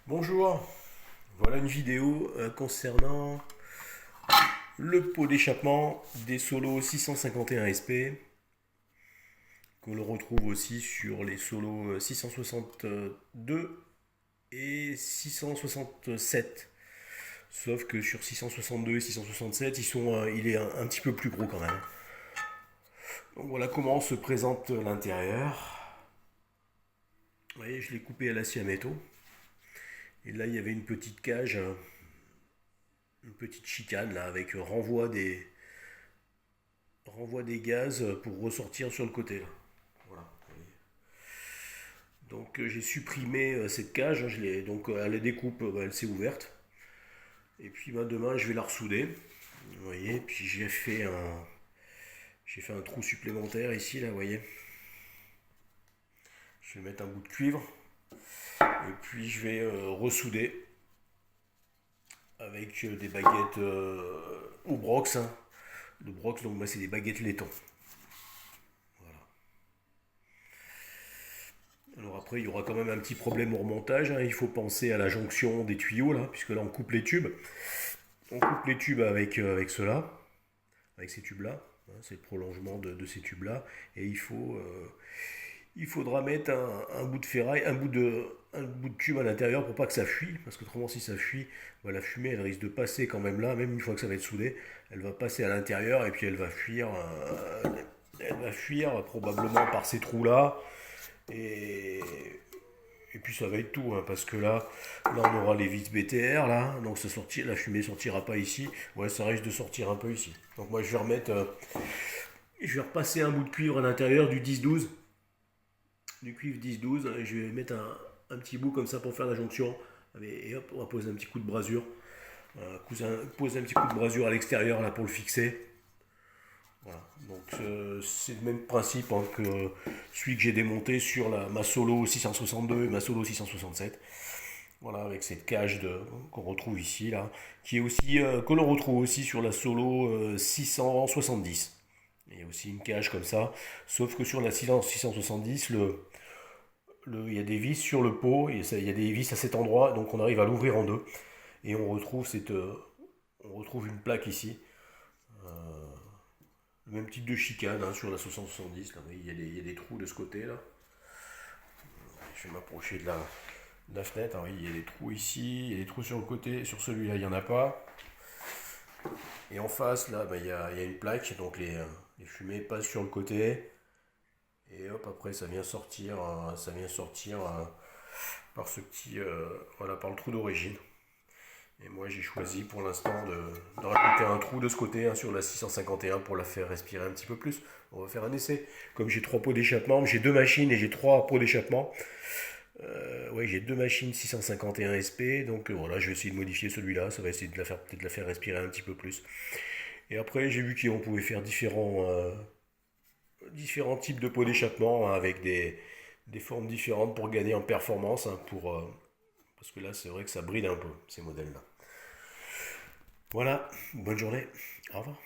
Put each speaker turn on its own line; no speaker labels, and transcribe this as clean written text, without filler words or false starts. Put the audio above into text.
Bonjour, voilà une vidéo concernant le pot d'échappement des Solos 651 SP que l'on retrouve aussi sur les Solos 662 et 667. Sauf que sur 662 et 667, il est un petit peu plus gros quand même. Donc voilà comment se présente l'intérieur. Vous voyez, je l'ai coupé à l'acier à métaux. Et là, il y avait une petite chicane là avec renvoi des gaz pour ressortir sur le côté là. Voilà. Donc j'ai supprimé cette cage, hein, donc à la découpe elle s'est ouverte. Et puis demain je vais la ressouder. Vous voyez, puis j'ai fait un trou supplémentaire ici là, vous voyez. Je vais mettre un bout de cuivre et puis je vais ressouder avec des baguettes au brox, hein. Le brox, donc c'est des baguettes laiton. Voilà. Alors après, il y aura quand même un petit problème au remontage, hein. Il faut penser à la jonction des tuyaux, là, puisque là, on coupe les tubes. On coupe les tubes avec ceux-là, avec ces tubes-là. Hein, c'est le prolongement de ces tubes-là. Et il faudra mettre un bout de ferraille, un bout de tube à l'intérieur pour pas que ça fuit. Parce que autrement, si ça fuit, bah, la fumée, elle risque de passer quand même là, même une fois que ça va être soudé. Elle va passer à l'intérieur et puis elle va fuir probablement par ces trous-là. Et, et puis ça va être tout, hein, parce que là on aura les vis BTR là, donc la fumée sortira pas ici. Ouais, ça risque de sortir un peu ici. Donc moi je vais repasser un bout de cuivre à l'intérieur du 10-12, du cuivre 10-12, et je vais mettre un petit bout comme ça pour faire la jonction. Et hop, on va poser un petit coup de brasure, poser un petit coup de brasure à l'extérieur là pour le fixer. Voilà. Donc c'est le même principe, hein, que celui que j'ai démonté sur ma Solo 662 et ma Solo 667. Voilà, avec cette qu'on retrouve ici, là, qui est aussi, que l'on retrouve aussi sur la Solo 670. Il y a aussi une cage comme ça, sauf que sur la 670, il y a des vis sur le pot, et il y a des vis à cet endroit, donc on arrive à l'ouvrir en deux, et on retrouve une plaque ici, le même type de chicane, hein, sur la 670. Là, il y a des trous de ce côté là. Je vais m'approcher de la fenêtre. Oui, il y a des trous ici, il y a des trous sur le côté. Sur celui-là, il n'y en a pas. Et en face, là, il y a une plaque. Donc les fumées passent sur le côté. Et hop, après, ça vient sortir par voilà, par le trou d'origine. Et moi, j'ai choisi pour l'instant de rajouter un trou de ce côté, hein, sur la 651 pour la faire respirer un petit peu plus. On va faire un essai. Comme j'ai trois pots d'échappement, j'ai deux machines et j'ai trois pots d'échappement. Ouais, j'ai deux machines 651 SP, donc voilà, je vais essayer de modifier celui-là. Ça va essayer de peut-être la faire respirer un petit peu plus. Et après, j'ai vu qu'on pouvait faire différents types de pots d'échappement, hein, avec des formes différentes pour gagner en performance, hein, parce que là, c'est vrai que ça brille un peu, ces modèles-là. Voilà, bonne journée. Au revoir.